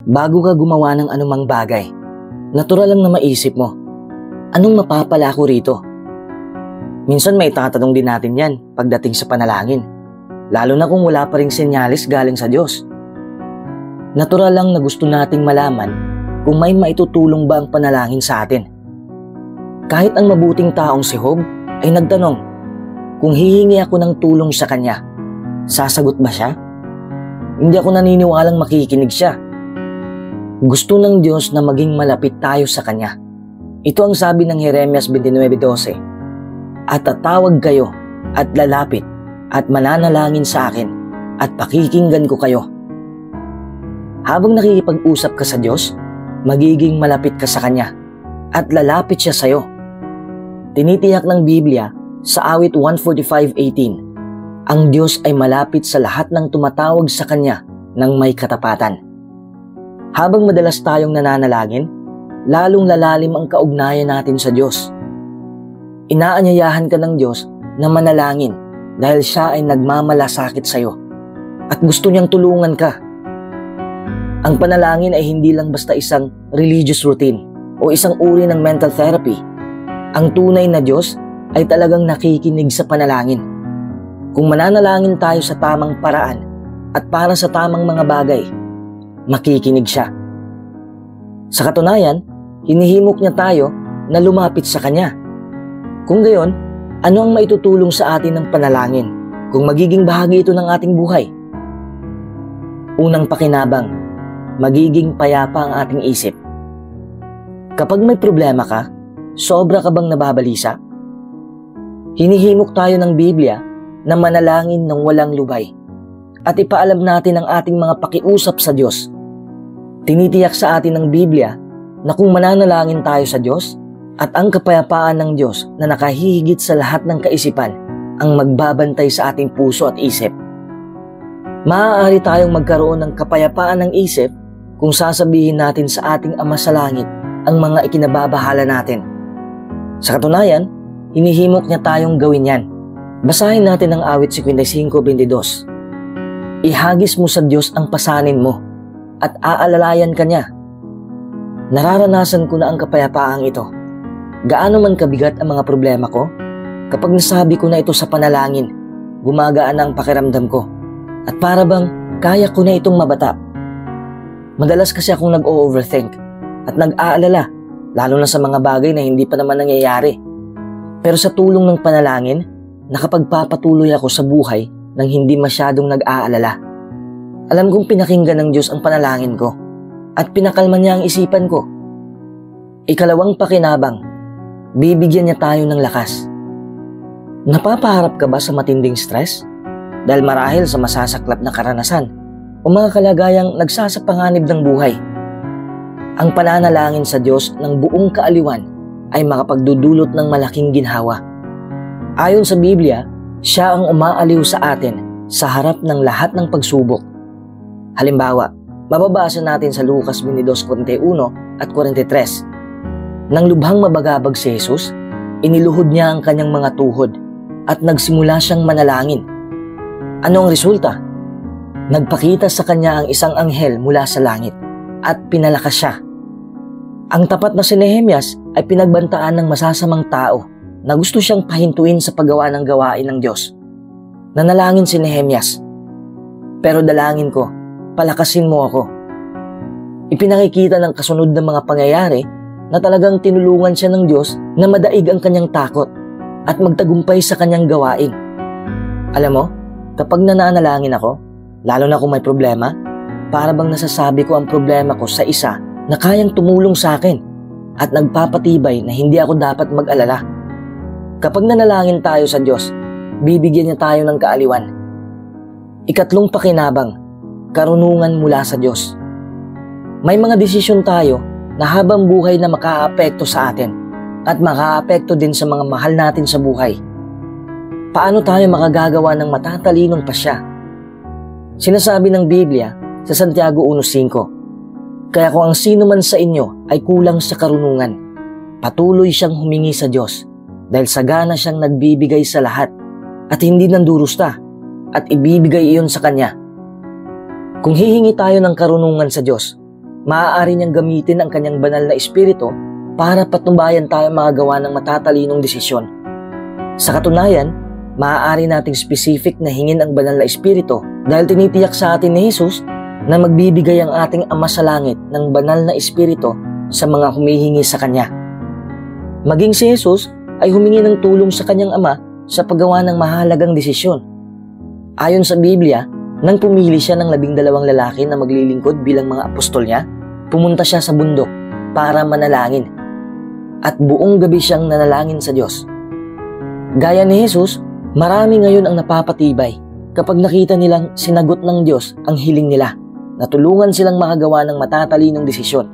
Bago ka gumawa ng anumang bagay, natural lang na maisip mo, anong mapapala ko rito? Minsan may tatanong din natin yan pagdating sa panalangin, lalo na kung wala pa ring senyales galing sa Diyos. Natural lang na gusto nating malaman kung may maitutulong ba ang panalangin sa atin. Kahit ang mabuting taong si Job ay nagtanong, kung hihingi ako ng tulong sa kanya, sasagot ba siya? Hindi ako naniniwalang makikinig siya. Gusto ng Diyos na maging malapit tayo sa kanya. Ito ang sabi ng Jeremias 29:12. At tatawag kayo at lalapit at mananalangin sa akin at pakikinggan ko kayo. Habang nakikipag-usap ka sa Diyos, magiging malapit ka sa kanya at lalapit siya sa iyo. Tinitiyak ng Biblia sa awit 145:18, ang Diyos ay malapit sa lahat ng tumatawag sa kanya ng may katapatan. Habang madalas tayong nananalangin, lalong lalalim ang kaugnayan natin sa Diyos. Inaanyayahan ka ng Diyos na manalangin dahil siya ay nagmamalasakit sa iyo at gusto niyang tulungan ka. Ang panalangin ay hindi lang basta isang religious routine o isang uri ng mental therapy. Ang tunay na Diyos ay talagang nakikinig sa panalangin. Kung mananalangin tayo sa tamang paraan at para sa tamang mga bagay, makikinig siya. Sa katunayan, hinihimok niya tayo na lumapit sa kanya. Kung gayon, ano ang maitutulong sa atin ng panalangin kung magiging bahagi ito ng ating buhay? Unang pakinabang, magiging payapa ang ating isip. Kapag may problema ka, sobra ka bang nababalisa? Hinihimok tayo ng Biblia na manalangin ng walang lubay at ipaalam natin ang ating mga pakiusap sa Diyos. Tinitiyak sa atin ng Biblia na kung mananalangin tayo sa Diyos at ang kapayapaan ng Diyos na nakahihigit sa lahat ng kaisipan ang magbabantay sa ating puso at isip. Maaari tayong magkaroon ng kapayapaan ng isip kung sasabihin natin sa ating Ama sa Langit ang mga ikinababahala natin. Sa katunayan, hinihimok niya tayong gawin yan. Basahin natin ang awit 55:22. Ihagis mo sa Diyos ang pasanin mo at aalalayan ka niya. Nararanasan ko na ang kapayapaang ito. Gaano man kabigat ang mga problema ko, kapag nasabi ko na ito sa panalangin, gumagaan na ang pakiramdam ko. At para bang kaya ko na itong mabata. Madalas kasi akong nag-overthink at nag-aalala, lalo na sa mga bagay na hindi pa naman nangyayari. Pero sa tulong ng panalangin, nakapagpapatuloy ako sa buhay nang hindi masyadong nag-aalala. Alam kong pinakinggan ng Diyos ang panalangin ko at pinakalma niya ang isipan ko. Ikalawang pakinabang, bibigyan niya tayo ng lakas. Napapaharap ka ba sa matinding stress? Dahil marahil sa masasaklap na karanasan o mga kalagayang nagsasapanganib ng buhay. Ang pananalangin sa Diyos ng buong kaaliwan ay makapagdudulot ng malaking ginhawa. Ayon sa Biblia, siya ang umaaliw sa atin sa harap ng lahat ng pagsubok. Halimbawa, mababasa natin sa Lucas 22:41 at 43. Nang lubhang mabagabag si Jesus, iniluhod niya ang kanyang mga tuhod at nagsimula siyang manalangin. Ano ang resulta? Nagpakita sa kanya ang isang anghel mula sa langit at pinalakas siya. Ang tapat na si Nehemias ay pinagbantaan ng masasamang tao na gusto siyang pahintuin sa paggawa ng gawain ng Diyos. Nanalangin si Nehemias, pero dalangin ko, palakasin mo ako. Ipinakikita ng kasunod ng mga pangyayari na talagang tinulungan siya ng Diyos na madaig ang kanyang takot at magtagumpay sa kanyang gawain. Alam mo, kapag nananalangin ako, lalo na kung may problema, para bang nasasabi ko ang problema ko sa isa na kayang tumulong sa akin at nagpapatibay na hindi ako dapat mag-alala. Kapag nanalangin tayo sa Diyos, bibigyan niya tayo ng kaaliwan. Ikatlong pakinabang, karunungan mula sa Diyos. May mga desisyon tayo na habang buhay na makaapekto sa atin at makaapekto din sa mga mahal natin sa buhay. Paano tayo makagagawa ng matatalinong pasya? Sinasabi ng Biblia sa Santiago 1:5, kaya kung ang sino man sa inyo ay kulang sa karunungan, patuloy siyang humingi sa Diyos dahil sagana siyang nagbibigay sa lahat at hindi nandurusta at ibibigay iyon sa Kanya. Kung hihingi tayo ng karunungan sa Diyos, maaari niyang gamitin ang kanyang banal na espiritu para patnubayan tayo makagawa ng matatalinong desisyon. Sa katunayan, maaari nating specific na hingin ang banal na espiritu dahil tinitiyak sa atin ni Jesus na magbibigay ang ating Ama sa langit ng banal na espiritu sa mga humihingi sa Kanya. Maging si Jesus ay humingi ng tulong sa kanyang Ama sa paggawa ng mahalagang desisyon. Ayon sa Biblia, nang pumili siya ng 12 lalaki na maglilingkod bilang mga apostol niya, pumunta siya sa bundok para manalangin. At buong gabi siyang nanalangin sa Diyos. Gaya ni Jesus, marami ngayon ang napapatibay kapag nakita nilang sinagot ng Diyos ang hiling nila na tulungan silang makagawa ng matatalinong desisyon.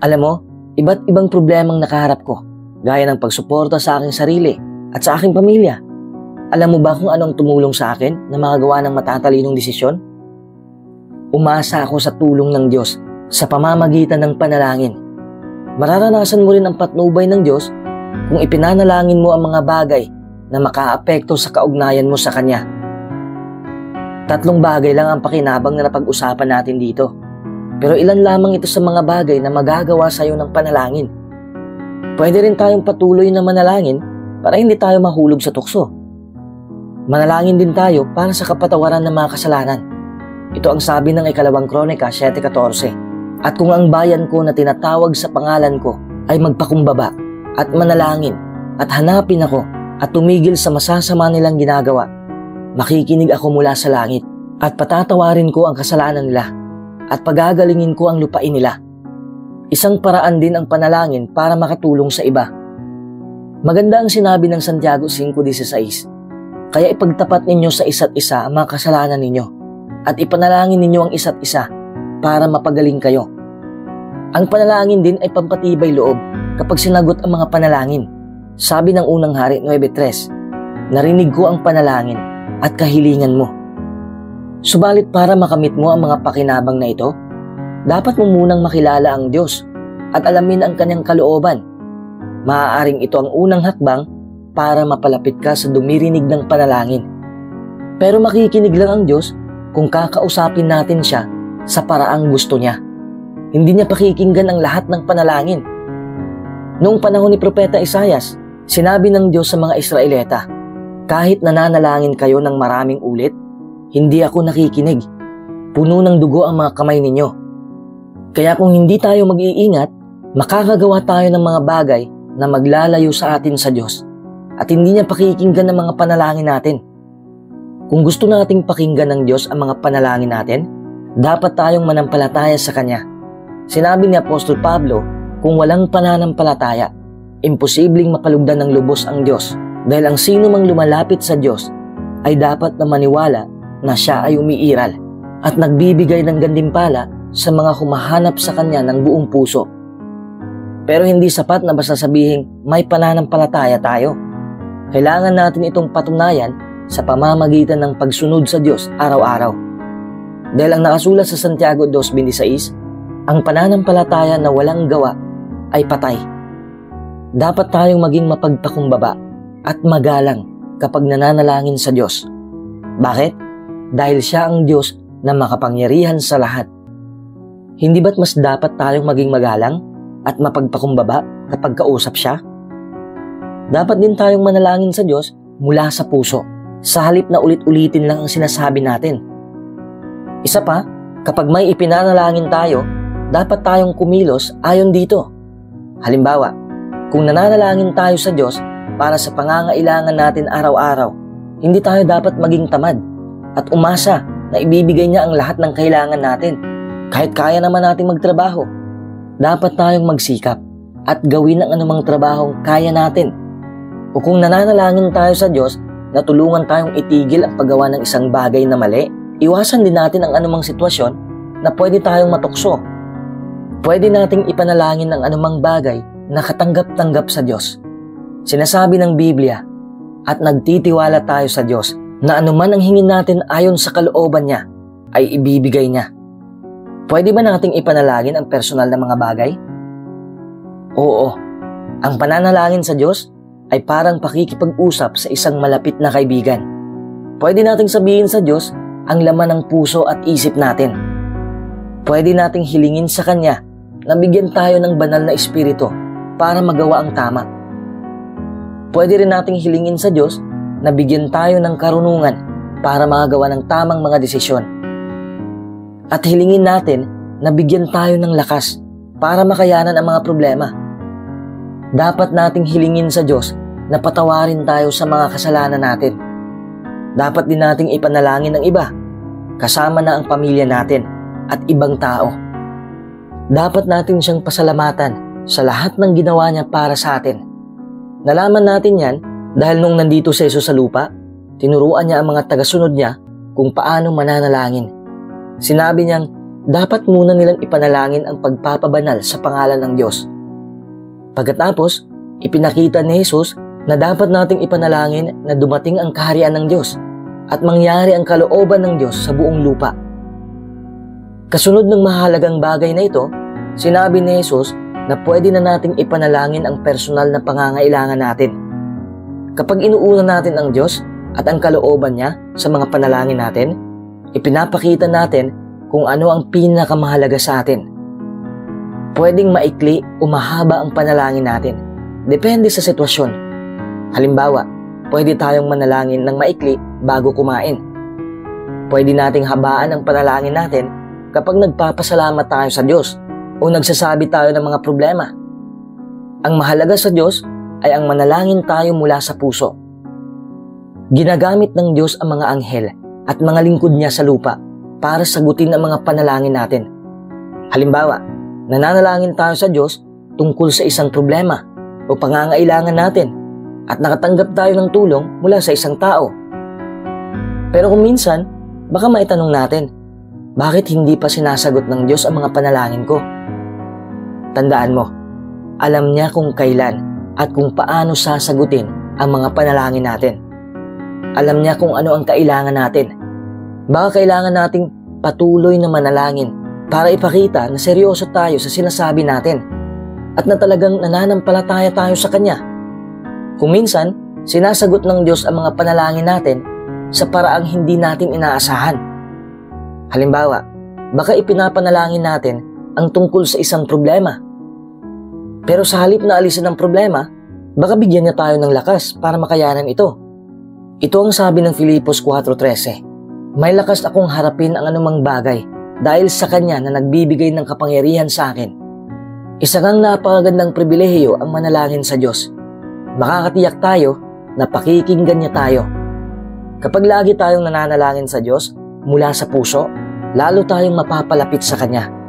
Alam mo, iba't ibang problemang nakaharap ko, gaya ng pagsuporta sa aking sarili at sa aking pamilya. Alam mo ba kung anong tumulong sa akin na makagawa ng matatalinong desisyon? Umasa ako sa tulong ng Diyos sa pamamagitan ng panalangin. Mararanasan mo rin ang patnubay ng Diyos kung ipinanalangin mo ang mga bagay na makaapekto sa kaugnayan mo sa Kanya. 3 bagay lang ang pakinabang na napag-usapan natin dito. Pero ilan lamang ito sa mga bagay na magagawa sa iyo ng panalangin. Pwede rin tayong patuloy na manalangin para hindi tayo mahulog sa tukso. Manalangin din tayo para sa kapatawaran ng mga kasalanan. Ito ang sabi ng 2 Kronika 7:14. At kung ang bayan ko na tinatawag sa pangalan ko ay magpakumbaba at manalangin at hanapin ako at tumigil sa masasama nilang ginagawa, makikinig ako mula sa langit at patatawarin ko ang kasalanan nila at pagagalingin ko ang lupain nila. Isang paraan din ang panalangin para makatulong sa iba. Maganda ang sinabi ng Santiago 5:16. Kaya ipagtapat ninyo sa isa't isa ang mga kasalanan ninyo at ipanalangin ninyo ang isa't isa para mapagaling kayo. Ang panalangin din ay pampatibay loob kapag sinagot ang mga panalangin. Sabi ng unang hari 9:3, narinig ko ang panalangin at kahilingan mo. Subalit para makamit mo ang mga pakinabang na ito, dapat mo munang makilala ang Diyos at alamin ang kanyang kalooban. Maaaring ito ang unang hakbang para mapalapit ka sa dumirinig ng panalangin. Pero makikinig lang ang Diyos kung kakausapin natin siya sa paraang gusto niya. Hindi niya pakikinggan ang lahat ng panalangin. Noong panahon ni Propeta Isaias, sinabi ng Diyos sa mga Israelita, kahit nananalangin kayo ng maraming ulit, hindi ako nakikinig. Puno ng dugo ang mga kamay ninyo. Kaya kung hindi tayo mag-iingat, makakagawa tayo ng mga bagay na maglalayo sa atin sa Diyos at hindi niya pakikinggan ang mga panalangin natin. Kung gusto nating pakinggan ng Diyos ang mga panalangin natin, dapat tayong manampalataya sa Kanya. Sinabi ni Apostol Pablo, kung walang pananampalataya, imposibleng mapalugdan ng lubos ang Diyos dahil ang sino mang lumalapit sa Diyos ay dapat na maniwala na Siya ay umiiral at nagbibigay ng gantimpala sa mga humahanap sa Kanya ng buong puso. Pero hindi sapat na basta sabihing may pananampalataya tayo. Kailangan natin itong patunayan sa pamamagitan ng pagsunod sa Diyos araw-araw. Dahil ang nakasulat sa Santiago 2:26, ang pananampalataya na walang gawa ay patay. Dapat tayong maging mapagpakumbaba at magalang kapag nananalangin sa Diyos. Bakit? Dahil Siya ang Diyos na makapangyarihan sa lahat. Hindi ba't mas dapat tayong maging magalang at mapagpakumbaba kapag kausap Siya? Dapat din tayong manalangin sa Diyos mula sa puso, sa halip na ulit-ulitin lang ang sinasabi natin. Isa pa, kapag may ipinanalangin tayo, dapat tayong kumilos ayon dito. Halimbawa, kung nananalangin tayo sa Diyos para sa pangangailangan natin araw-araw, hindi tayo dapat maging tamad at umasa na ibibigay niya ang lahat ng kailangan natin. Kahit kaya naman nating magtrabaho, dapat tayong magsikap at gawin ang anumang trabahong kaya natin. O kung nananalangin tayo sa Diyos na tulungan tayong itigil ang paggawa ng isang bagay na mali, iwasan din natin ang anumang sitwasyon na pwede tayong matukso. Pwede nating ipanalangin ang anumang bagay na katanggap-tanggap sa Diyos. Sinasabi ng Biblia, at nagtitiwala tayo sa Diyos na anuman ang hingin natin ayon sa kalooban niya, ay ibibigay niya. Pwede ba nating ipanalangin ang personal na mga bagay? Oo, ang pananalangin sa Diyos ay parang pakikipag-usap sa isang malapit na kaibigan. Pwede nating sabihin sa Diyos ang laman ng puso at isip natin. Pwede nating hilingin sa Kanya na bigyan tayo ng banal na espiritu para magawa ang tama. Pwede rin nating hilingin sa Diyos na bigyan tayo ng karunungan para makagawa ng tamang mga desisyon. At hilingin natin na bigyan tayo ng lakas para makayanan ang mga problema. Dapat nating hilingin sa Diyos na patawarin tayo sa mga kasalanan natin. Dapat din nating ipanalangin ang iba, kasama na ang pamilya natin at ibang tao. Dapat natin siyang pasalamatan sa lahat ng ginawa niya para sa atin. Nalaman natin yan dahil nung nandito si Jesus sa lupa, tinuruan niya ang mga tagasunod niya kung paano mananalangin. Sinabi niyang dapat muna nilang ipanalangin ang pagpapabanal sa pangalan ng Diyos. Pagkatapos, ipinakita ni Jesus na dapat nating ipanalangin na dumating ang kaharian ng Diyos at mangyari ang kalooban ng Diyos sa buong lupa. Kasunod ng mahalagang bagay na ito, sinabi ni Jesus na pwede na nating ipanalangin ang personal na pangangailangan natin. Kapag inuuna natin ang Diyos at ang kalooban niya sa mga panalangin natin, ipinapakita natin kung ano ang pinakamahalaga sa atin. Pwedeng maikli o mahaba ang panalangin natin, depende sa sitwasyon. Halimbawa, pwede tayong manalangin ng maikli bago kumain. Pwede nating habaan ang panalangin natin kapag nagpapasalamat tayo sa Diyos o nagsasabi tayo ng mga problema. Ang mahalaga sa Diyos ay ang manalangin tayo mula sa puso. Ginagamit ng Diyos ang mga anghel at mga lingkod niya sa lupa para sagutin ang mga panalangin natin. Halimbawa, nananalangin tayo sa Diyos tungkol sa isang problema o pangangailangan natin at nakatanggap tayo ng tulong mula sa isang tao. Pero kung minsan, baka maitanong natin, bakit hindi pa sinasagot ng Diyos ang mga panalangin ko? Tandaan mo, alam niya kung kailan at kung paano sasagutin ang mga panalangin natin. Alam niya kung ano ang kailangan natin. Baka kailangan nating patuloy na manalangin para ipakita na seryoso tayo sa sinasabi natin at na talagang nananampalataya tayo sa Kanya. Kung minsan, sinasagot ng Diyos ang mga panalangin natin sa paraang hindi natin inaasahan. Halimbawa, baka ipinapanalangin natin ang tungkol sa isang problema. Pero sa halip na alisin ang problema, baka bigyan niya tayo ng lakas para makayanan ito. Ito ang sabi ng Filipos 4:13. May lakas akong harapin ang anumang bagay dahil sa Kanya na nagbibigay ng kapangyarihan sa akin. Isa kang napakagandang pribilehiyo ang manalangin sa Diyos. Makakatiyak tayo na pakikinggan niya tayo. Kapag lagi tayong nananalangin sa Diyos mula sa puso, lalo tayong mapapalapit sa Kanya.